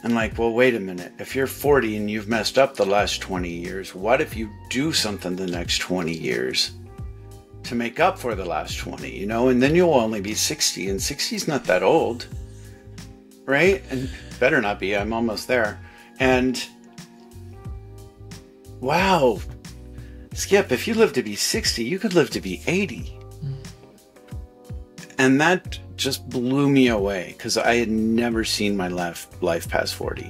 And like, well, wait a minute. If you're 40 and you've messed up the last 20 years, what if you do something the next 20 years to make up for the last 20, you know? And then you'll only be 60, and 60 is not that old, right? And better not be. I'm almost there. And wow, Skip, if you live to be 60, you could live to be 80. And that just blew me away because I had never seen my life past 40.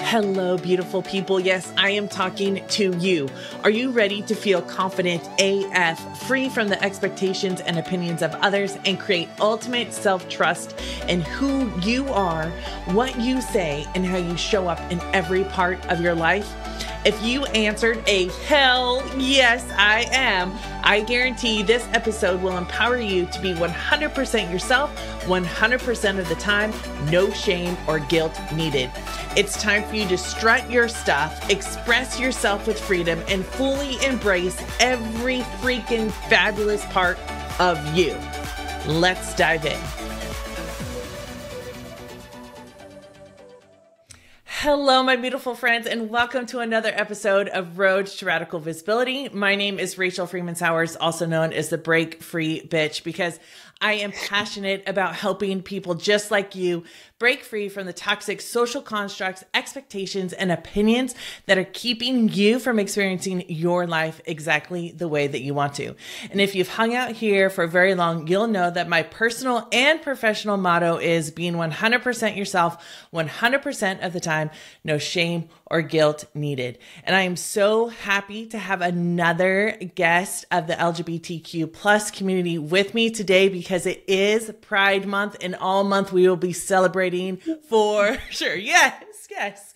Hello, beautiful people. Yes, I am talking to you. Are you ready to feel confident AF, free from the expectations and opinions of others, and create ultimate self-trust in who you are, what you say, and how you show up in every part of your life? If you answered a hell yes, I am, I guarantee this episode will empower you to be 100% yourself, 100% of the time, no shame or guilt needed. It's time for you to strut your stuff, express yourself with freedom, and fully embrace every freaking fabulous part of you. Let's dive in. Hello, my beautiful friends, and welcome to another episode of Road to Radical Visibility. My name is Rachel Freemon Sowers, also known as the Break Free Bitch, because I am passionate about helping people just like you break free from the toxic social constructs, expectations, and opinions that are keeping you from experiencing your life exactly the way that you want to. And if you've hung out here for very long, you'll know that my personal and professional motto is being 100% yourself, 100% of the time, no shame or guilt needed. And I am so happy to have another guest of the LGBTQ plus community with me today because it is Pride Month, and all month we will be celebrating for sure. Yes.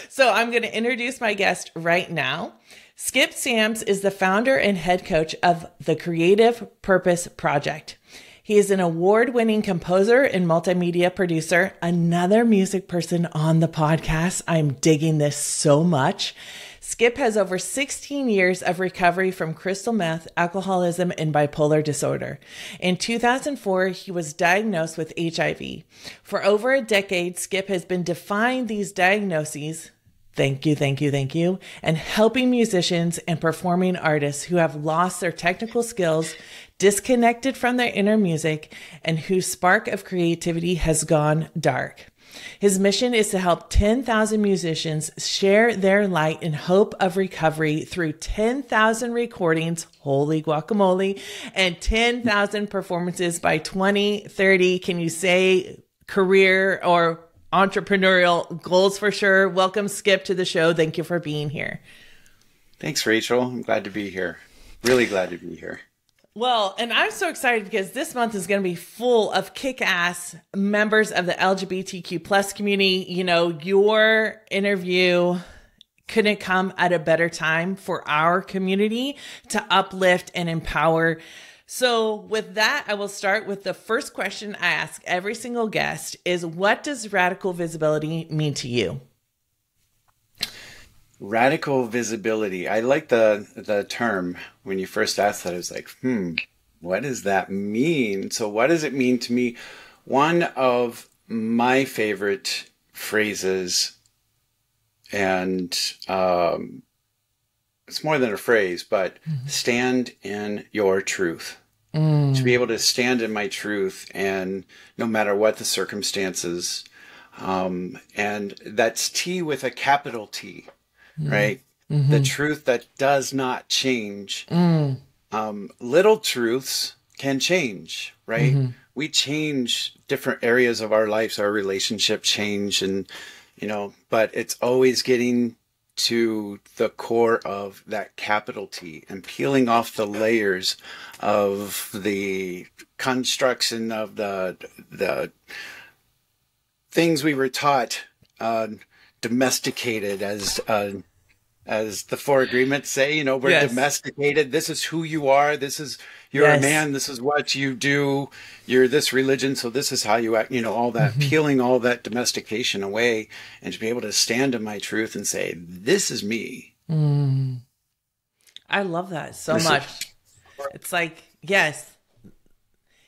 So I'm going to introduce my guest right now. Skip Sams is the founder and head coach of the Creative Purpose Project. He is an award-winning composer and multimedia producer, another music person on the podcast. I'm digging this so much. Skip has over 16 years of recovery from crystal meth, alcoholism, and bipolar disorder. In 2004, he was diagnosed with HIV. For over a decade, Skip has been defying these diagnoses, thank you, and helping musicians and performing artists who have lost their technical skills, disconnected from their inner music, and whose spark of creativity has gone dark. His mission is to help 10,000 musicians share their light and hope of recovery through 10,000 recordings, holy guacamole, and 10,000 performances by 2030. Can you say career or entrepreneurial goals for sure? Welcome, Skip, to the show. Thank you for being here. Thanks, Rachel. I'm glad to be here. Really glad to be here. Well, and I'm so excited because this month is going to be full of kick-ass members of the LGBTQ plus community. You know, your interview couldn't come at a better time for our community to uplift and empower. So with that, I will start with the first question I ask every single guest is, what does radical visibility mean to you? Radical visibility. I like the term. When you first asked that, I was like, what does that mean? So what does it mean to me? One of my favorite phrases, and it's more than a phrase, but stand in your truth. To be able to stand in my truth, and no matter what the circumstances, and that's T with a capital T. Right? The truth that does not change. Little truths can change, right? We change different areas of our lives, our relationship change, and, you know, but it's always getting to the core of that capital T and peeling off the layers of the construction of the things we were taught, domesticated, as the four agreements say, you know, we're domesticated. This is who you are. This is, you're a man. This is what you do. You're this religion. So this is how you act, you know, all that, peeling all that domestication away, and to be able to stand in my truth and say, this is me. I love that so much. It's like, yes,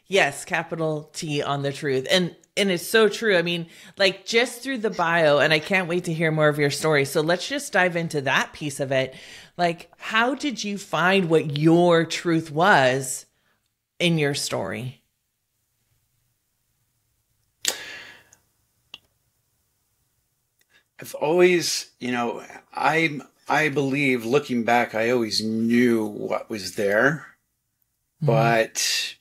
Yes, capital T on the truth. And it's so true. I mean, like just through the bio, and I can't wait to hear more of your story. So let's just dive into that piece of it. Like, how did you find what your truth was in your story? I've always, I believe looking back, I always knew what was there, but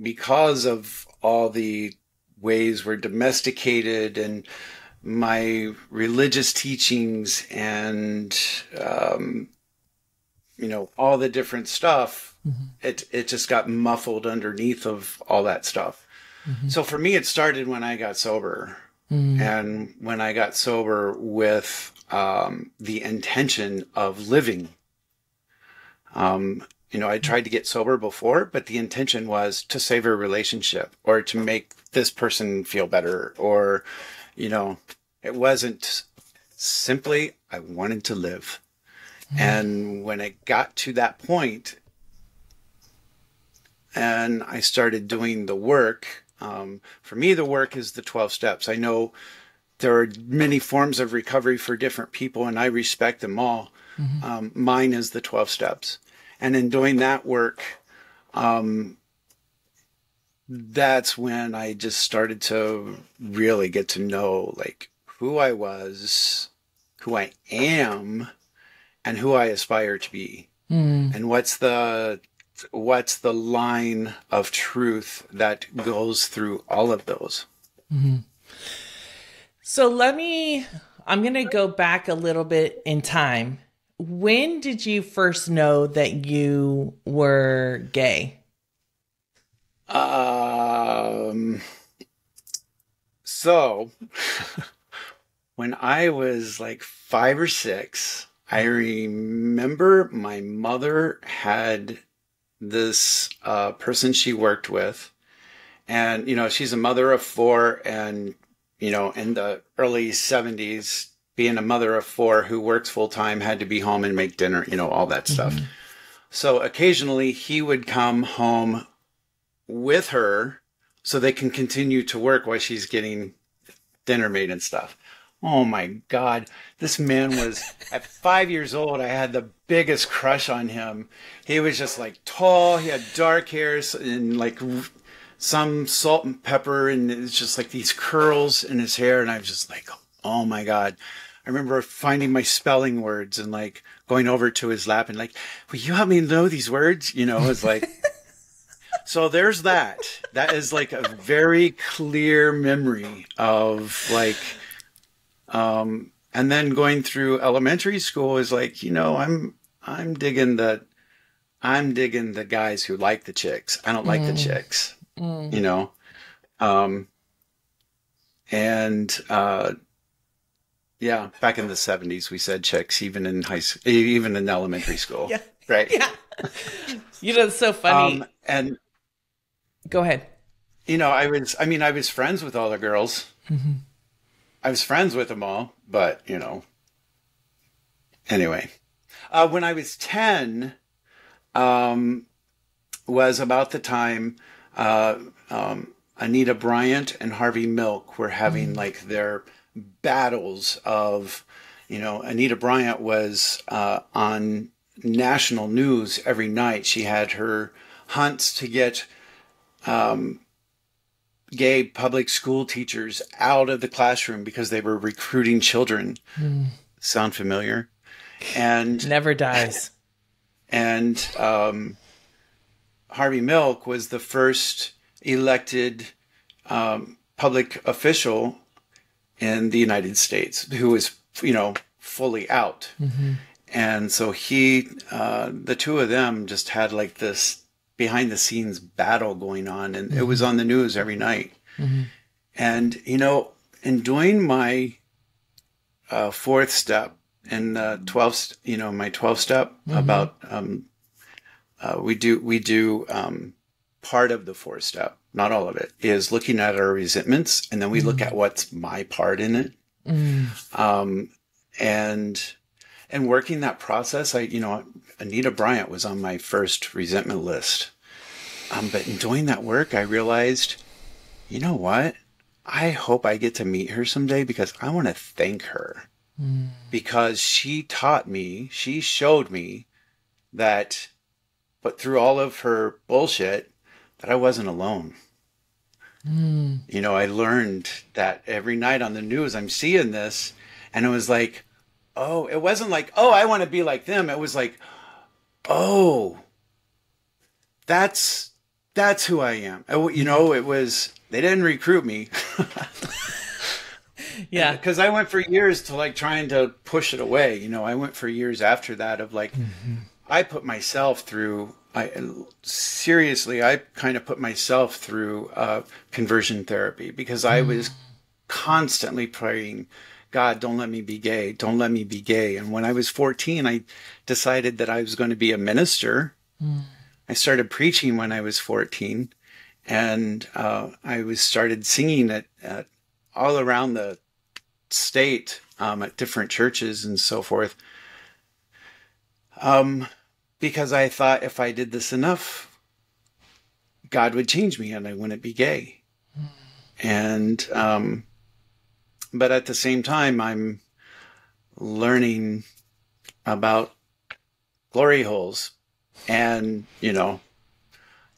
because of all the ways we're domesticated and my religious teachings and, all the different stuff, it just got muffled underneath of all that stuff. So for me, it started when I got sober. And when I got sober with the intention of living, I tried to get sober before, but the intention was to save a relationship or to make this person feel better. Or, it wasn't simply, I wanted to live. And when it got to that point and I started doing the work, for me, the work is the 12 steps. I know there are many forms of recovery for different people, and I respect them all. Mine is the 12 steps. And in doing that work, that's when I just started to really get to know like who I was, who I am, and who I aspire to be. And what's the line of truth that goes through all of those. So I'm going to go back a little bit in time. When did you first know that you were gay? So when I was like 5 or 6, I remember my mother had this person she worked with, and she's a mother of 4, and in the early 70s, being a mother of 4 who works full time had to be home and make dinner, all that stuff. So occasionally he would come home with her so they can continue to work while she's getting dinner made and stuff. Oh my God. This man was, at 5 years old, I had the biggest crush on him. He was just like tall. He had dark hair and like some salt and pepper. And it was just like these curls in his hair. And I was just like, oh my God. I remember finding my spelling words and like going over to his lap and like, will you help me know these words? It's like, so there's that. That is like a very clear memory of like, and then going through elementary school is like, I'm digging the guys who like the chicks. I don't like the chicks, yeah, back in the 70s, we said chicks, even in even in elementary school. Yeah. Right. Yeah. It's so funny. And go ahead. I was friends with all the girls. I was friends with them all, but, anyway. When I was 10, was about the time Anita Bryant and Harvey Milk were having like their battles of, Anita Bryant was on national news every night. She had her hunts to get gay public school teachers out of the classroom because they were recruiting children. Sound familiar? And never dies. And Harvey Milk was the first elected public official in the United States who was, fully out. And so the two of them just had like this behind the scenes battle going on, and it was on the news every night. And, in doing my 4th step and 12th, my 12th step about, we do part of the 4th step, not all of it, is looking at our resentments. And then we look at what's my part in it. And working that process, Anita Bryant was on my first resentment list. But in doing that work, I realized, you know what? I hope I get to meet her someday because I want to thank her. Because she taught me, she showed me that, but through all of her bullshit, that I wasn't alone. You know, I learned that every night on the news, I'm seeing this, and it was like, oh, it wasn't like, oh, I want to be like them. It was like, oh, that's who I am. You know, it was, they didn't recruit me. Yeah. Because I went for years to like trying to push it away. You know, I went for years after that of like, I put myself through, seriously, I kind of put myself through conversion therapy because I was constantly praying, God, don't let me be gay. Don't let me be gay. And when I was 14, I decided that I was going to be a minister. I started preaching when I was 14, and I started singing at all around the state at different churches and so forth. Because I thought if I did this enough, God would change me and I wouldn't be gay. And but at the same time, I'm learning about glory holes and, you know,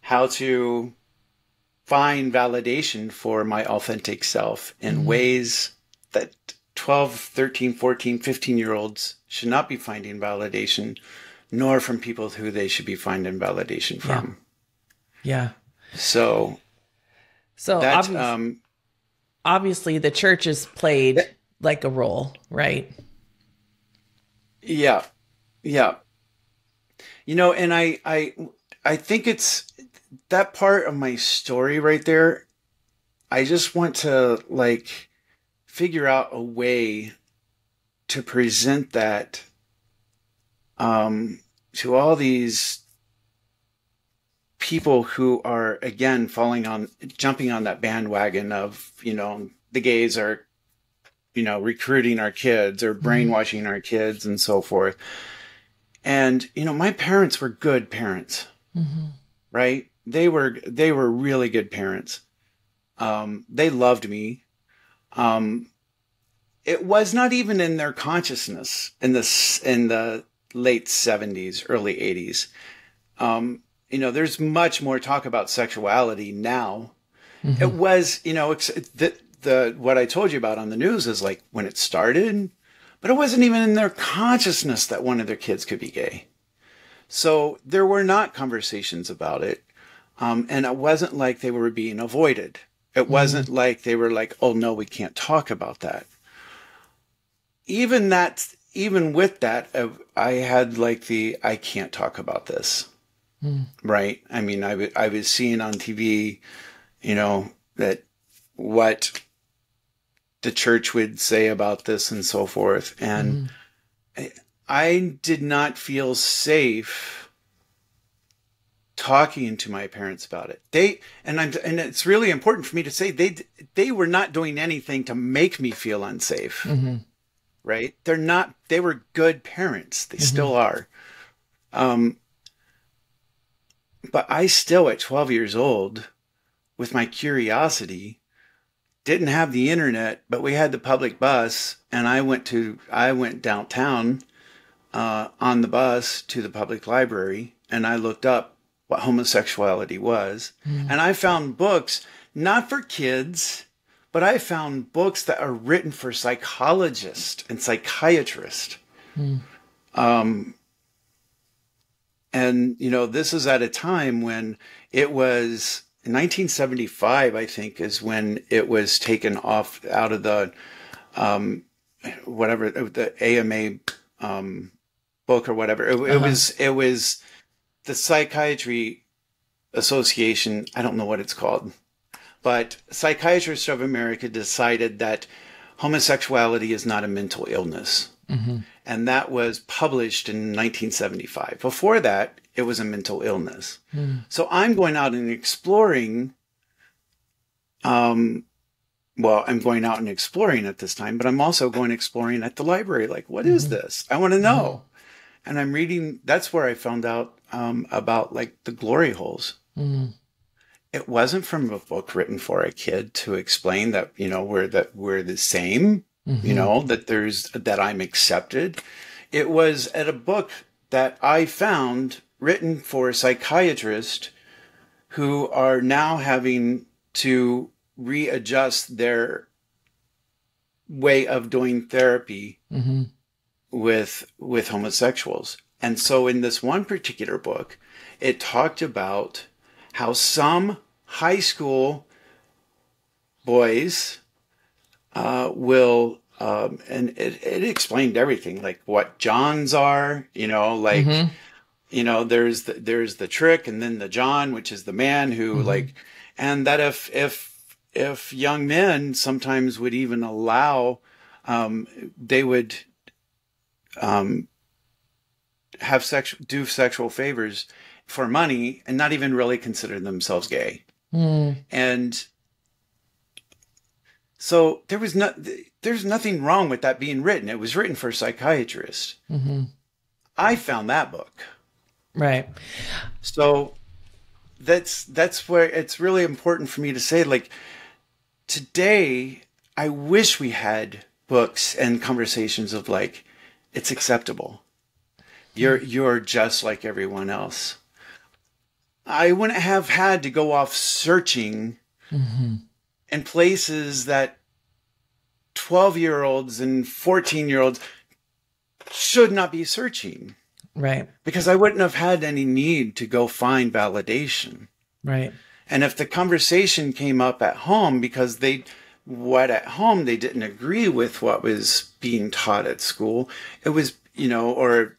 how to find validation for my authentic self in ways that 12, 13, 14, 15-year-olds should not be finding validation, nor from people who they should be finding validation from. Yeah. So that, obviously the church has played like a role, right? Yeah. Yeah. You know, and I think it's that part of my story right there. I just want to like figure out a way to present that to all these people who are again jumping on that bandwagon of, you know, the gays are, you know, recruiting our kids or brainwashing our kids and so forth. And, you know, my parents were good parents, right? They were really good parents. They loved me. It was not even in their consciousness in the late 70s, early 80s. You know, there's much more talk about sexuality now. It was, you know, what I told you about on the news is like when it started, but it wasn't even in their consciousness that one of their kids could be gay. So there were not conversations about it. And it wasn't like they were being avoided. It wasn't like they were like, oh no, we can't talk about that. Even with that, I had like I can't talk about this. Right. I mean, I was seeing on TV, you know, that what the church would say about this and so forth. And I did not feel safe talking to my parents about it. And it's really important for me to say they were not doing anything to make me feel unsafe. Right. They were good parents. They still are. But I still, at 12 years old, with my curiosity, didn't have the internet, but we had the public bus, and I went downtown on the bus to the public library, and I looked up what homosexuality was, and I found books not for kids, but I found books that are written for psychologists and psychiatrists. And, you know, this is at a time when it was 1975, I think, is when it was taken off out of the, the AMA book or whatever. It was the Psychiatry Association. I don't know what it's called, but Psychiatrists of America decided that homosexuality is not a mental illness. And that was published in 1975. Before that, it was a mental illness. So I'm going out and exploring. I'm going out and exploring at this time, but I'm also going exploring at the library. Like, what is this? I want to know. And I'm reading. That's where I found out about like the glory holes. it wasn't from a book written for a kid to explain that, we're the same, that I'm accepted. It was at a book that I found written for psychiatrists who are now having to readjust their way of doing therapy with homosexuals. And so in this one particular book, it talked about how some high school boys will, and it explained everything, like what Johns are, there's the trick, and then the John, which is the man who and that if young men sometimes would even allow, they would do sexual favors for money and not even really consider themselves gay. And so there's nothing wrong with that being written. It was written for psychiatrists. I found that book. Right. So that's where it's really important for me to say, like, today, I wish we had books and conversations of like, it's acceptable. You're just like everyone else. I wouldn't have had to go off searching in places that 12-year-olds and 14-year-olds should not be searching. Right. Because I wouldn't have had any need to go find validation. Right. And if the conversation came up at home because at home they didn't agree with what was being taught at school, it was, or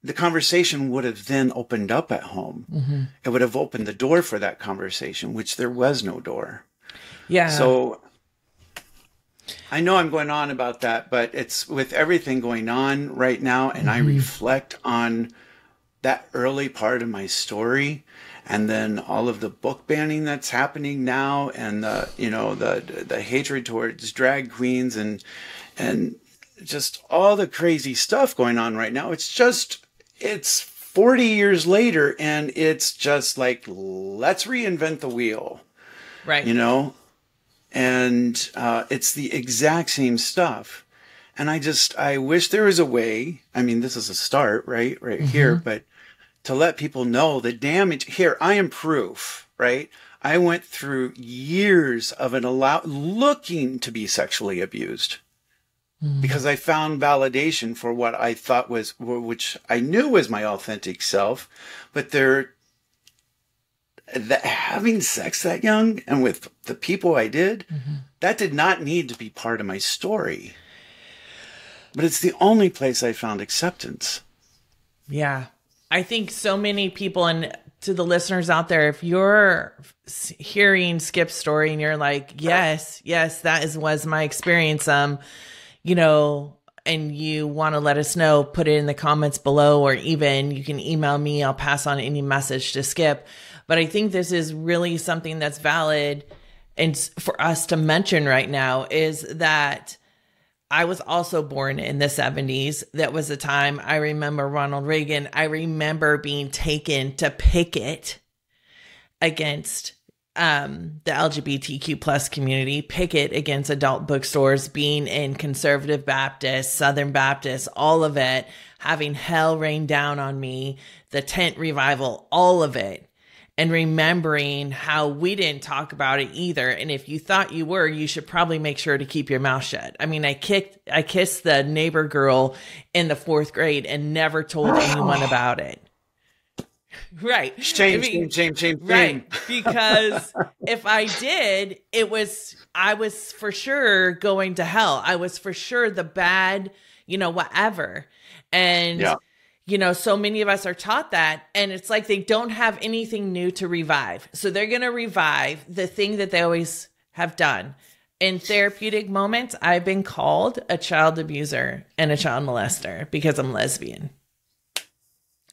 the conversation would have then opened up at home. It would have opened the door for that conversation, which there was no door. Yeah. So I know I'm going on about that, but it's with everything going on right now, and I reflect on that early part of my story, and then all of the book banning that's happening now, and the hatred towards drag queens and just all the crazy stuff going on right now. It's 40 years later, and it's just like, let's reinvent the wheel. Right. And it's the exact same stuff. And I wish there was a way, I mean, this is a start, right here, but to let people know the damage here. I am proof, right? I went through years of looking to be sexually abused because I found validation for what I thought which I knew was my authentic self, but having sex that young and with the people I did, that did not need to be part of my story. But it's the only place I found acceptance. Yeah. I think so many people, and to the listeners out there, if you're hearing Skip's story and you're like, yes, that was my experience, and you want to let us know, put it in the comments below, or even you can email me. I'll pass on any message to Skip. But I think this is really something that's valid and for us to mention right now is that I was also born in the 70s. That was a time I remember Ronald Reagan. I remember being taken to picket against the LGBTQ plus community, picket against adult bookstores, being in conservative Baptist, Southern Baptist, all of it, having hell rain down on me, the tent revival, all of it. And remembering how we didn't talk about it either. And if you thought you were, you should probably make sure to keep your mouth shut. I mean, I kissed the neighbor girl in the 4th grade and never told anyone about it. Right. Shame. Right. Because if I did, I was for sure going to hell. I was for sure the bad, whatever. And so many of us are taught that, and it's like they don't have anything new to revive. So they're going to revive the thing that they always have done. In therapeutic moments, I've been called a child abuser and a child molester because I'm lesbian.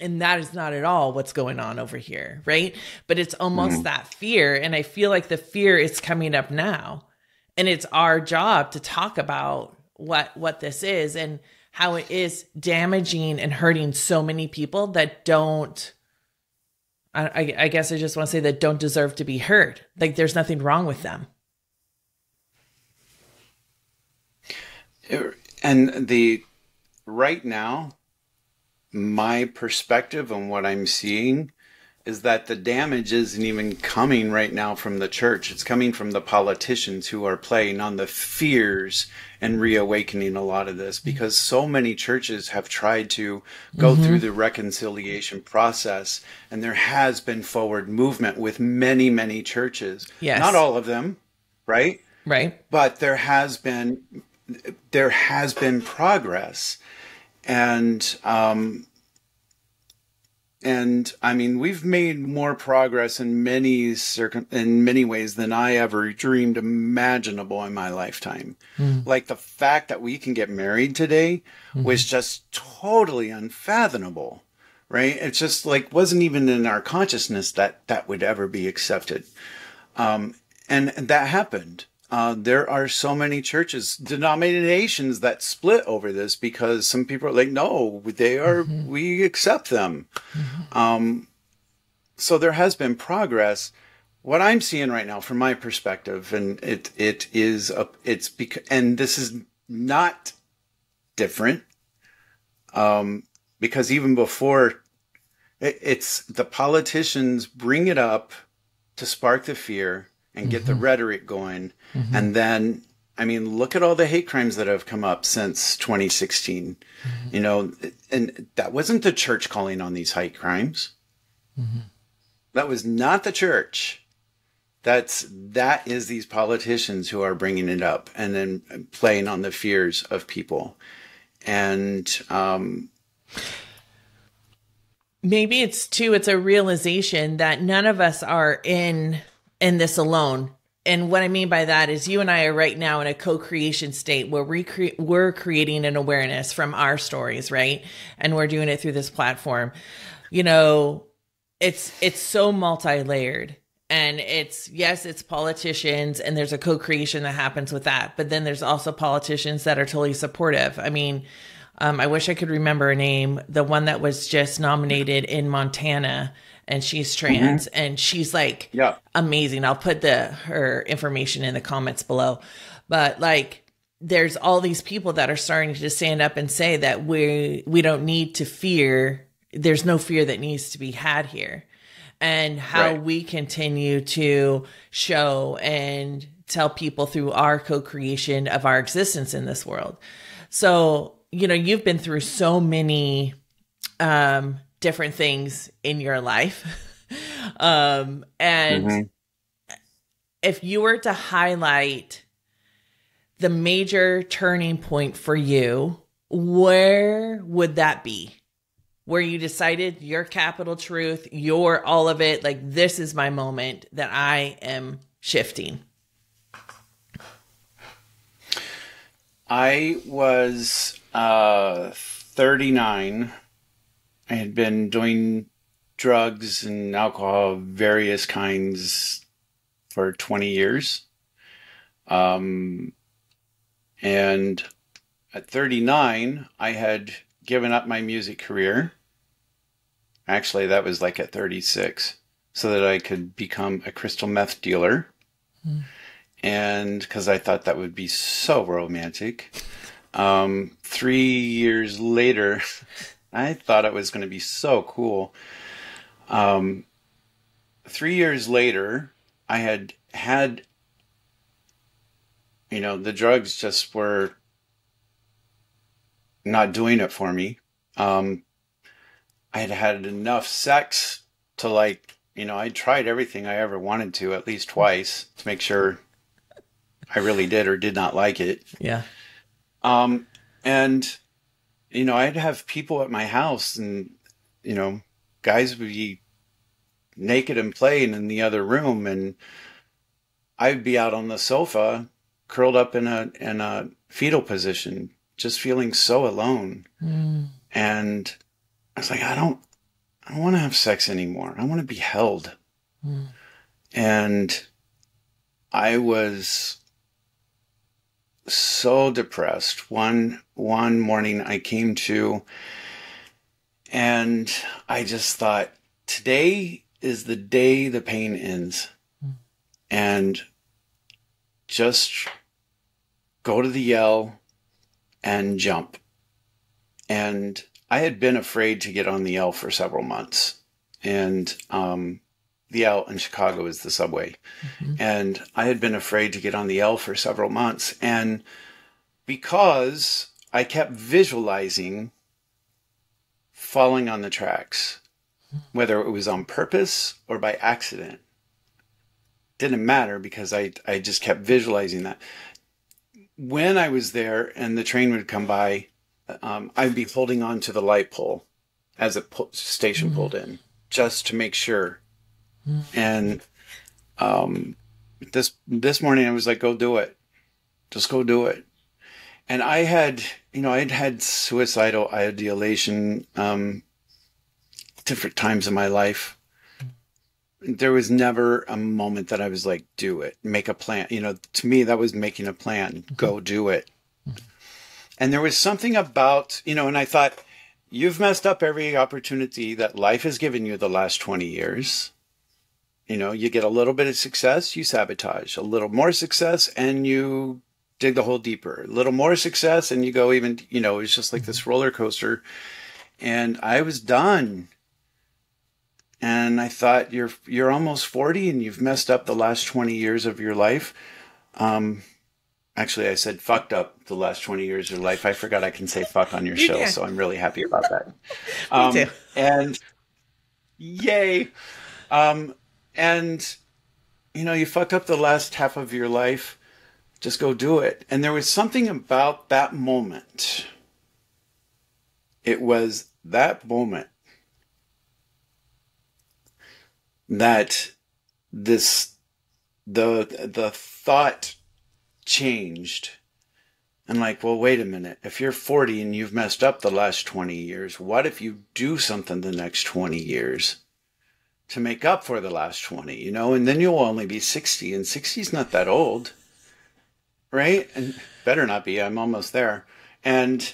And that is not at all what's going on over here, right? But it's almost that fear, and I feel like the fear is coming up now. And it's our job to talk about what this is and how it is damaging and hurting so many people that don't I guess I just want to say that don't deserve to be heard. Like there's nothing wrong with them. And right now, my perspective on what I'm seeing is that the damage isn't even coming right now from the church. It's coming from the politicians who are playing on the fears and reawakening a lot of this, because so many churches have tried to go through the reconciliation process, and there has been forward movement with many, many churches. Yes. Not all of them, right? Right. But there has been progress. And I mean, we've made more progress in many ways than I ever dreamed imaginable in my lifetime. Like the fact that we can get married today was just totally unfathomable, right? It's just like wasn't even in our consciousness that that would ever be accepted. And that happened. There are so many churches, denominations that split over this because some people are like, no, they are, we accept them. So there has been progress. What I'm seeing right now from my perspective, and and this is not different, because even before it's the politicians bring it up to spark the fear and get the rhetoric going. And then, I mean, look at all the hate crimes that have come up since 2016, you know, and that wasn't the church calling on these hate crimes. That was not the church. That is these politicians who are bringing it up and then playing on the fears of people. And, maybe it's a realization that none of us are in this alone. And what I mean by that is you and I are right now in a co-creation state where we're creating an awareness from our stories, right? And we're doing it through this platform. You know, it's so multi-layered. And it's politicians, and there's a co-creation that happens with that. But then there's also politicians that are totally supportive. I mean, I wish I could remember a name, the one that was just nominated in Montana, and she's trans, and she's like amazing. I'll put her information in the comments below. But like, there's all these people that are starting to stand up and say that we don't need to fear. There's no fear that needs to be had here. And how we continue to show and tell people through our co-creation of our existence in this world. So, you know, you've been through so many different things in your life. And if you were to highlight the major turning point for you, where would that be? Where you decided your capital truth, your all of it, like this is my moment that I am shifting. I was 39. I had been doing drugs and alcohol of various kinds for 20 years. And at 39, I had given up my music career. Actually, that was like at 36, so that I could become a crystal meth dealer. And because I thought that would be so romantic. 3 years later, I thought it was going to be so cool. 3 years later, I had, you know, the drugs just were not doing it for me. I had enough sex to, like, you know, I tried everything I ever wanted to at least twice to make sure I really did or did not like it. Yeah. And, you know, I'd have people at my house and, you know, guys would be naked and playing in the other room, and I'd be out on the sofa curled up in a fetal position, just feeling so alone. And I was like, I don't want to have sex anymore. I want to be held. And I was so depressed. One morning I came to, and I just thought, today is the day the pain ends. And just go to the yell and jump. And I had been afraid to get on the L for several months. And the L in Chicago is the subway. And I had been afraid to get on the L for several months. And because I kept visualizing falling on the tracks, whether it was on purpose or by accident, didn't matter because I just kept visualizing that. When I was there and the train would come by, I'd be holding on to the light pole as a station pulled in, just to make sure. And this morning I was like, go do it. Just go do it. And I had, I'd had suicidal ideation different times in my life. There was never a moment that I was like, do it, make a plan. To me, that was making a plan. Go do it. And there was something about, and I thought, you've messed up every opportunity that life has given you the last 20 years. You get a little bit of success, you sabotage. A little more success, and you dig the hole deeper. A little more success, and you go even, it's just like this roller coaster. And I was done. And I thought, you're almost 40 and you've messed up the last 20 years of your life. Actually, I said fucked up the last 20 years of your life. I forgot I can say fuck on your show, so I'm really happy about that. Me too. And yay. And, you fucked up the last half of your life. Just go do it. And there was something about that moment. It was that moment that the thought changed. I'm like, well, wait a minute. If you're 40 and you've messed up the last 20 years, what if you do something the next 20 years to make up for the last 20, and then you'll only be 60, and 60 is not that old, right? And better not be. I'm almost there. And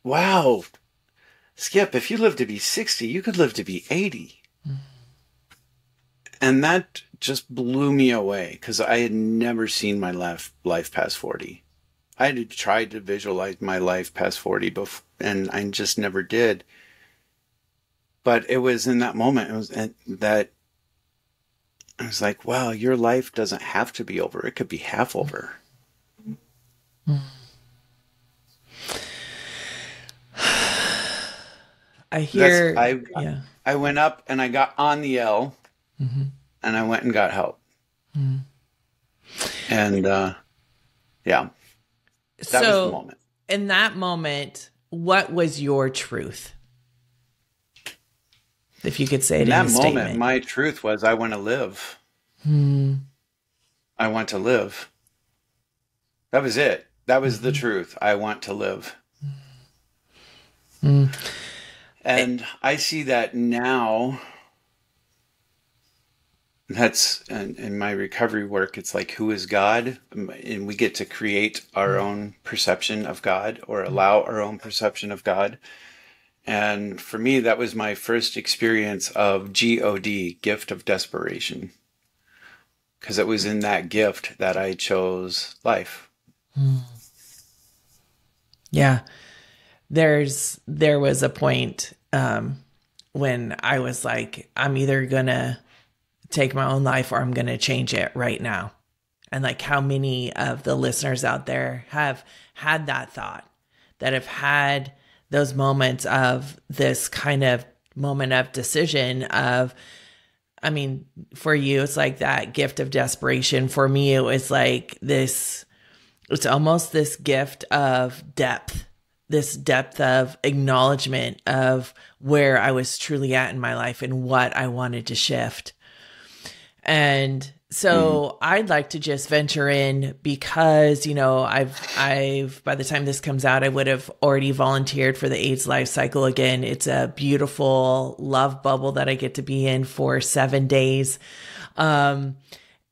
wow, Skip, if you live to be 60, you could live to be 80. And that just blew me away because I had never seen my life past 40. I had tried to visualize my life past 40 before, and I just never did. But it was in that moment, that I was like, wow, your life doesn't have to be over. It could be half over. I hear. I went up and I got on the L, and I went and got help. And that was the moment. In that moment, what was your truth? If you could say it in a statement. In that moment, my truth was, I want to live. I want to live. That was it. That was the truth. I want to live. And I see that now. That's in my recovery work. It's like, who is God? And we get to create our own perception of God, or allow our own perception of God. And for me, that was my first experience of GOD, gift of desperation. Because it was in that gift that I chose life. Yeah. There was a point when I was like, I'm either going to take my own life or I'm going to change it right now. And like, how many of the listeners out there have had that thought, that have had those moments of this kind of moment of decision of, I mean, for you, it's like that gift of desperation. For me, it was like this, it's almost this gift of depth, this depth of acknowledgement of where I was truly at in my life and what I wanted to shift. And so I'd like to just venture in because, I've, by the time this comes out, I would have already volunteered for the AIDS Life Cycle again. It's a beautiful love bubble that I get to be in for 7 days. And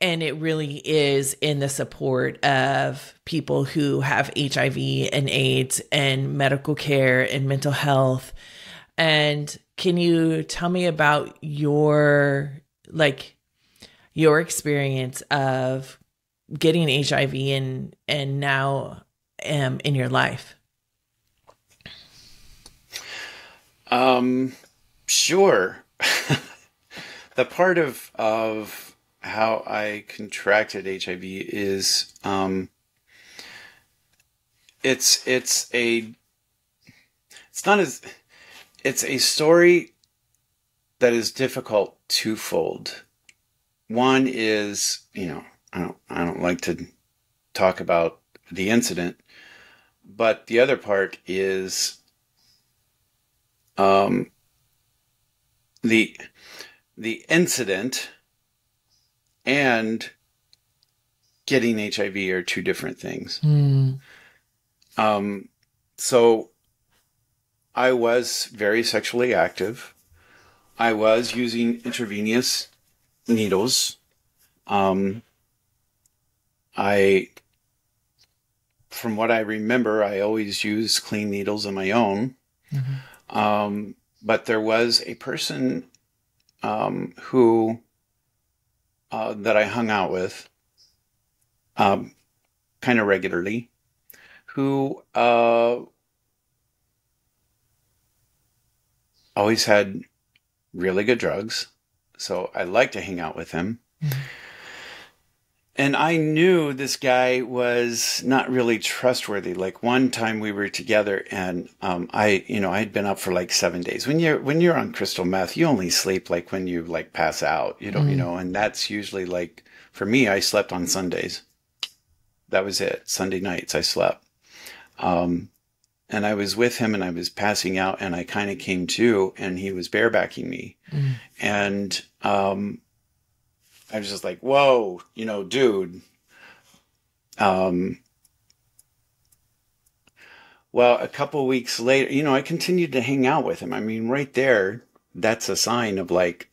it really is in the support of people who have HIV and AIDS and medical care and mental health. And can you tell me about your experience of getting HIV and now in your life? Sure. The part of how I contracted HIV is it's a story that is difficult twofold. One is, I don't like to talk about the incident, but the other part is the incident and getting HIV are two different things. So I was very sexually active. I was using intravenous needles. From what I remember, I always used clean needles on my own. But there was a person who that I hung out with kind of regularly, who always had really good drugs. So I liked to hang out with him. And I knew this guy was not really trustworthy. Like one time we were together and I'd been up for like 7 days. When you're on crystal meth, you only sleep like when you like pass out, and that's usually like, for me, I slept on Sundays. That was it. Sunday nights I slept. And I was with him and I was passing out and I kind of came to and he was barebacking me. And I was just like, whoa, dude. Well, a couple of weeks later, I continued to hang out with him. I mean, right there, that's a sign of like,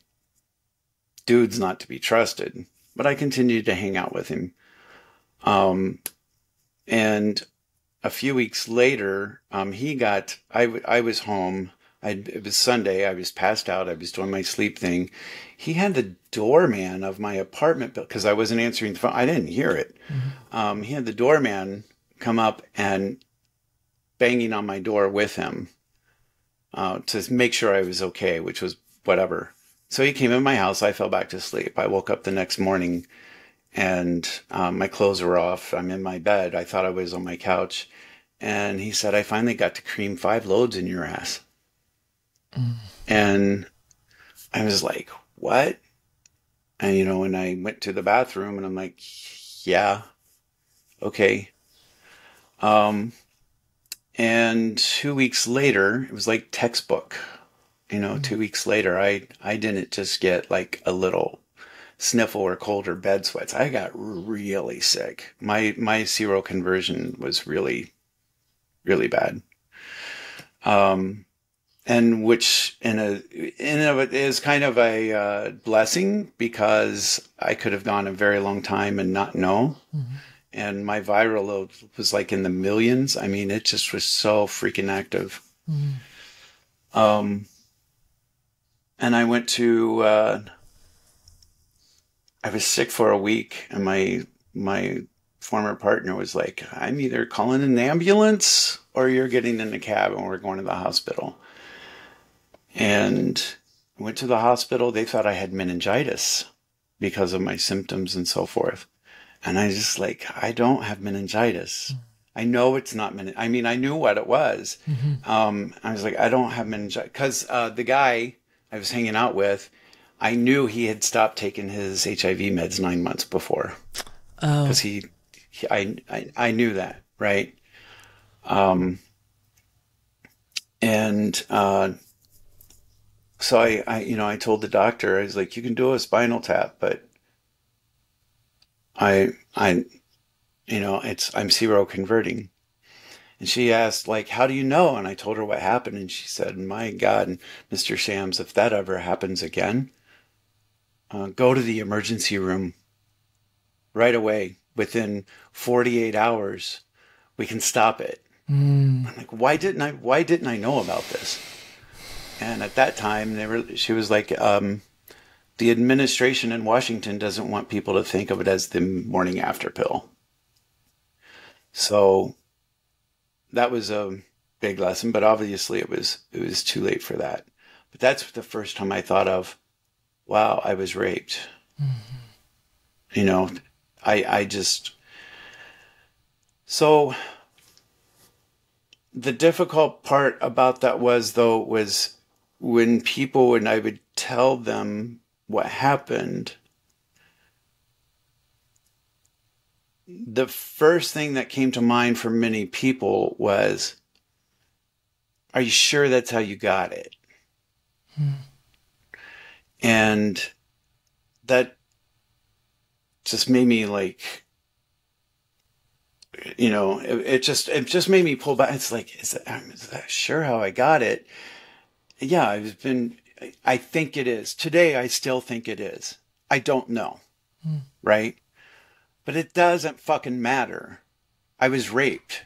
dude's not to be trusted. But I continued to hang out with him. And a few weeks later, I was home. It was Sunday. I was passed out. I was doing my sleep thing. He had the doorman of my apartment because I wasn't answering the phone. I didn't hear it. He had the doorman come up and banging on my door with him to make sure I was okay, which was whatever. So he came in my house. I fell back to sleep. I woke up the next morning and my clothes were off. I'm in my bed. I thought I was on my couch. And he said, I finally got to cream 5 loads in your ass. And I was like, what? And, when I went to the bathroom and I'm like, yeah, okay. And 2 weeks later, it was like textbook, 2 weeks later, I didn't just get like a little sniffle or cold or bed sweats. I got really sick. My seroconversion was really, really bad. And which in of it is kind of a blessing because I could have gone a very long time and not know. And my viral load was like in the millions. I mean, it just was so freaking active. And I went to, I was sick for a week and my former partner was like, I'm either calling an ambulance or you're getting in a cab and we're going to the hospital. And I went to the hospital. They thought I had meningitis because of my symptoms and so forth. And I just like, I don't have meningitis. I know it's not I mean, I knew what it was. I was like, I don't have meningitis. Because the guy I was hanging out with, I knew he had stopped taking his HIV meds 9 months before. Because I knew that, right? So I told the doctor, I was like, you can do a spinal tap, but I'm seroconverting. And she asked, like, how do you know? And I told her what happened. And she said, my God, Mr. Shams, if that ever happens again, go to the emergency room right away. Within 48 hours, we can stop it. I'm like, why didn't I know about this? And at that time, she was like, the administration in Washington doesn't want people to think of it as the morning after pill. So that was a big lesson, but obviously it was too late for that. But that's the first time I thought of, wow, I was raped. You know, I just, so the difficult part about that was when I would tell them what happened, the first thing that came to mind for many people was, are you sure that's how you got it? And that just made me like, you know, it just made me pull back. It's like, is that sure how I got it? Yeah, I think it is. Today, I still think it is. I don't know. Right? But it doesn't fucking matter. I was raped.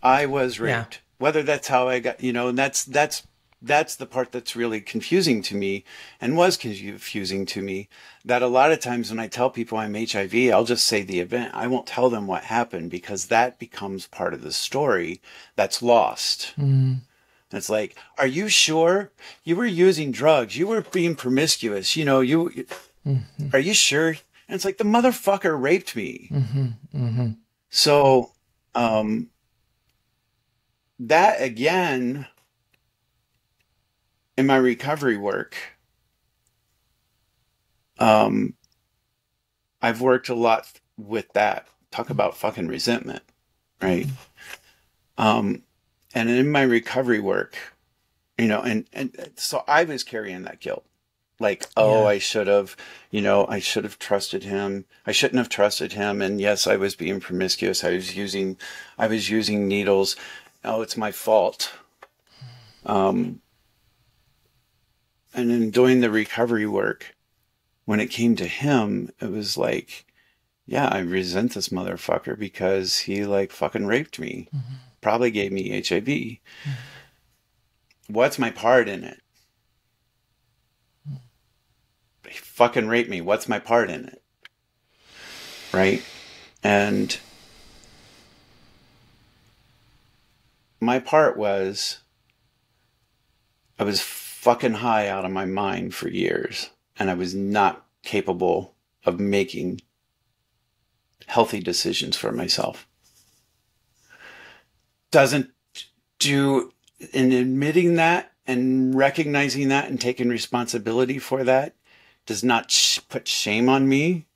I was raped. Yeah. Whether that's how I got, you know, and that's the part that's really confusing to me, and was confusing to me, that a lot of times when I tell people I'm HIV, I'll just say the event. I won't tell them what happened, because that becomes part of the story that's lost. It's like, are you sure you were using drugs? You were being promiscuous. You know, are you sure? And it's like, the motherfucker raped me. So, that again, in my recovery work, I've worked a lot with that. Talk about fucking resentment, right? And in my recovery work, you know, and so I was carrying that guilt. Like, oh, I should have trusted him. I shouldn't have trusted him. And yes, I was being promiscuous. I was using needles. Oh, it's my fault. And in doing the recovery work, when it came to him, it was like, yeah, I resent this motherfucker because he like fucking raped me. Probably gave me HIV. What's my part in it? He fucking raped me. What's my part in it? Right? And my part was, I was fucking high out of my mind for years, and I was not capable of making healthy decisions for myself. Doesn't do, in admitting that and recognizing that and taking responsibility for that, does not put shame on me,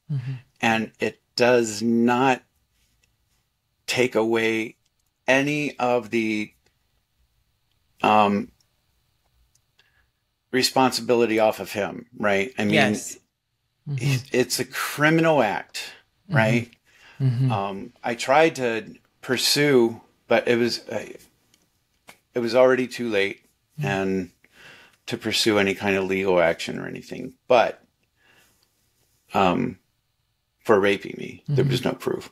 and it does not take away any of the responsibility off of him, right? I mean, Yes. it's a criminal act, right? I tried to pursue, but it was already too late, and to pursue any kind of legal action or anything. But for raping me, there was no proof.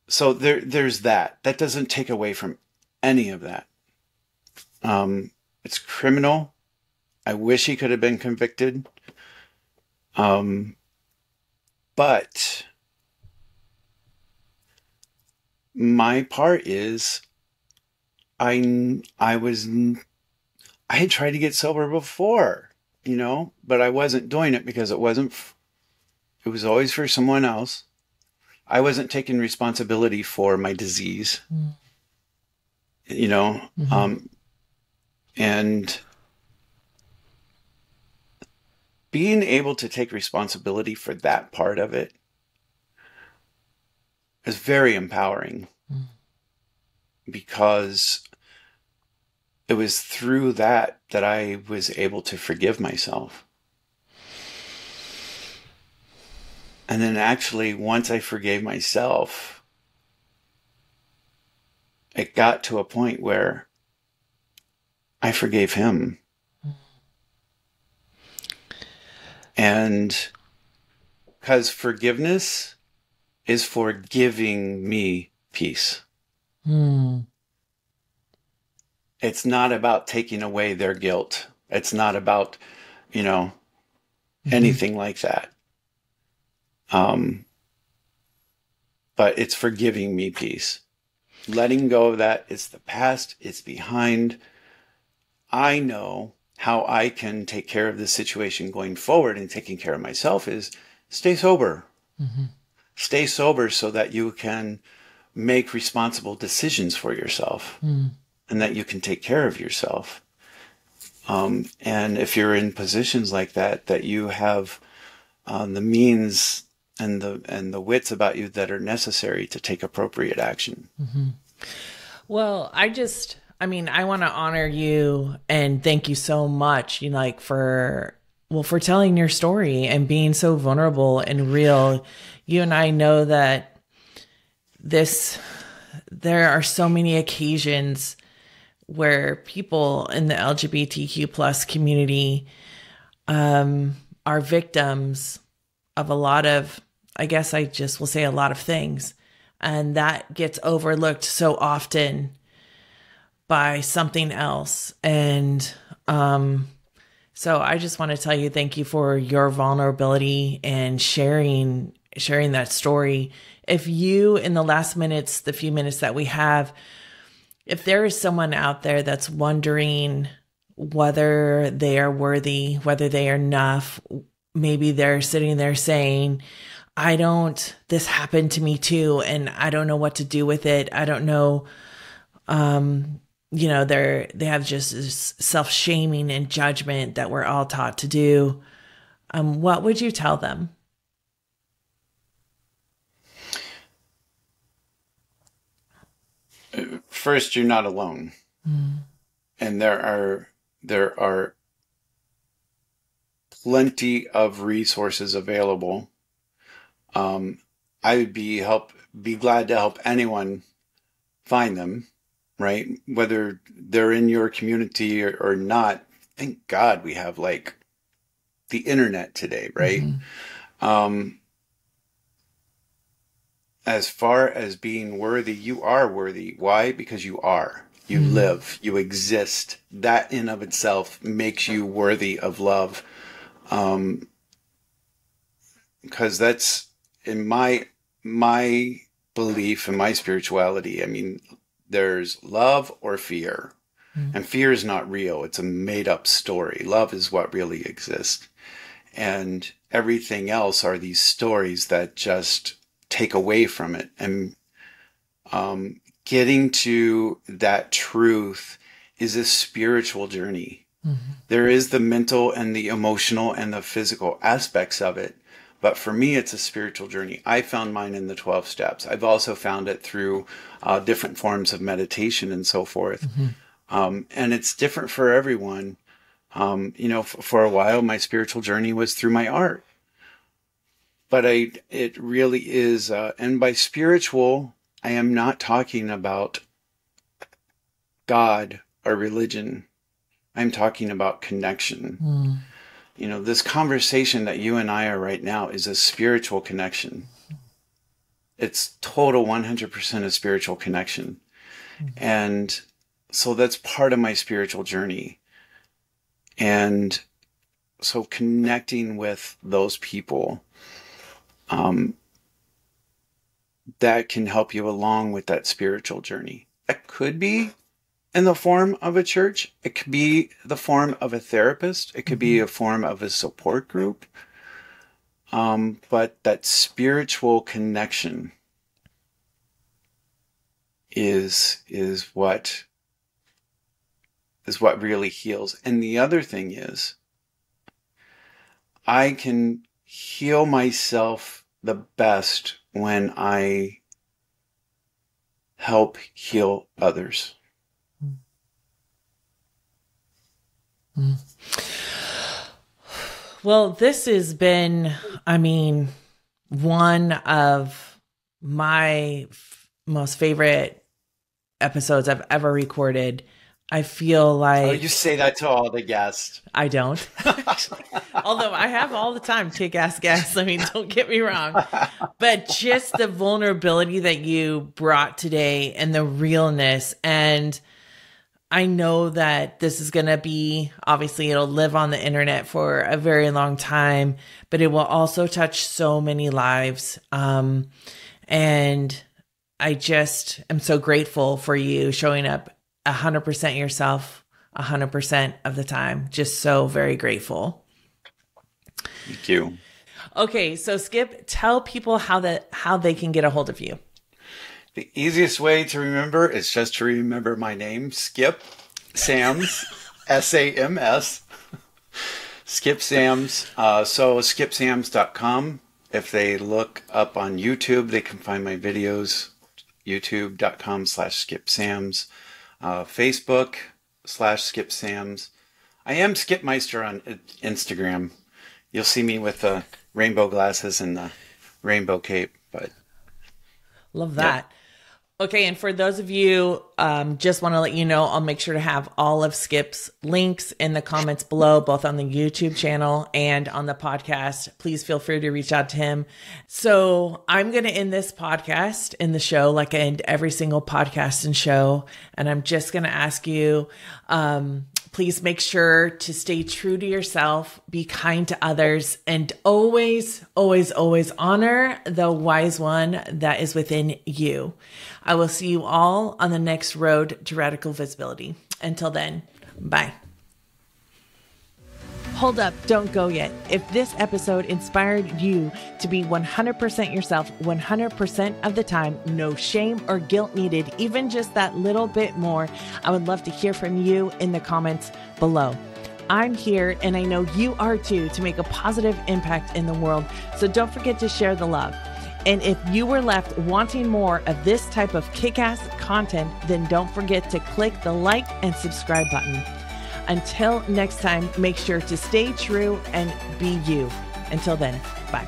So there's that. That doesn't take away from any of that. It's criminal. I wish he could have been convicted. But my part is, I had tried to get sober before, you know, but I wasn't doing it because it was always for someone else. I wasn't taking responsibility for my disease, you know, and being able to take responsibility for that part of it is very empowering, because it was through that I was able to forgive myself. And then actually, once I forgave myself, it got to a point where I forgave him. And because forgiveness is for giving me peace. It's not about taking away their guilt. It's not about, anything like that. But it's forgiving me peace. Letting go of that. It's the past. It's behind. I know how I can take care of this situation going forward, and taking care of myself is stay sober. Stay sober so that you can make responsible decisions for yourself and that you can take care of yourself. And if you're in positions like that, that you have the means and the wits about you that are necessary to take appropriate action. Well, I want to honor you and thank you so much, for telling your story and being so vulnerable and real. You and I know that there are so many occasions where people in the LGBTQ plus community are victims of a lot of, I guess I just will say a lot of things. And that gets overlooked so often by something else. And so I just want to tell you, thank you for your vulnerability and sharing that story. If you, in the last minutes, the few minutes that we have, if there is someone out there that's wondering whether they are worthy, whether they are enough, maybe they're sitting there saying, this happened to me too, and I don't know what to do with it. I don't know. They have just this self-shaming and judgment that we're all taught to do. What would you tell them? First, you're not alone. And there are plenty of resources available. I would be glad to help anyone find them, right? Whether they're in your community or not. Thank God we have the internet today, right? As far as being worthy, you are worthy. Why? Because you are. You live. You exist. That in of itself makes you worthy of love. Because that's in my belief and my spirituality. There's love or fear. And fear is not real. It's a made up story. Love is what really exists. And everything else are these stories that just take away from it. And getting to that truth is a spiritual journey. There is the mental and the emotional and the physical aspects of it. But for me, it's a spiritual journey. I found mine in the 12 steps. I've also found it through different forms of meditation and so forth. And it's different for everyone. For a while, my spiritual journey was through my art. But it really is, and by spiritual, I am not talking about God or religion. I'm talking about connection. This conversation that you and I are right now is a spiritual connection. It's total 100% a spiritual connection. And so that's part of my spiritual journey. And so connecting with those people, that can help you along with that spiritual journey. That could be in the form of a church. It could be the form of a therapist. It could be a form of a support group. But that spiritual connection is what really heals. And the other thing is, I can heal myself the best when I help heal others. Well, this has been, one of my most favorite episodes I've ever recorded. I feel like... you say that to all the guests. I don't. Although I have all the time kick-ass guests. Don't get me wrong. But just the vulnerability that you brought today and the realness. And I know that this is going to be, obviously it'll live on the internet for a very long time, but it will also touch so many lives. And I just am so grateful for you showing up 100% yourself, 100% of the time. Just so very grateful. Thank you. Okay. So Skip, tell people how they can get a hold of you. The easiest way to remember is just to remember my name, Skip Sams, S-A-M-S, Skip Sams. So skipsams.com. If they look up on YouTube, they can find my videos, youtube.com/skipsams, Facebook/skipsams. I am Skipmeister on Instagram. You'll see me with the rainbow glasses and the rainbow cape, but love that. Yep. Okay, and for those of you, just want to let you know, I'll make sure to have all of Skip's links in the comments below, both on the YouTube channel and on the podcast. Please feel free to reach out to him. So I'm going to end this podcast in the show, like I end every single podcast and show. And I'm just going to ask you, please make sure to stay true to yourself, be kind to others, and always, always, always honor the wise one that is within you. I will see you all on the next road to radical visibility. Until then, bye. Hold up, don't go yet. If this episode inspired you to be 100% yourself, 100% of the time, no shame or guilt needed, even just that little bit more, I would love to hear from you in the comments below. I'm here, and I know you are too, to make a positive impact in the world. So don't forget to share the love. And if you were left wanting more of this type of kick-ass content, then don't forget to click the like and subscribe button. Until next time, make sure to stay true and be you. Until then, bye.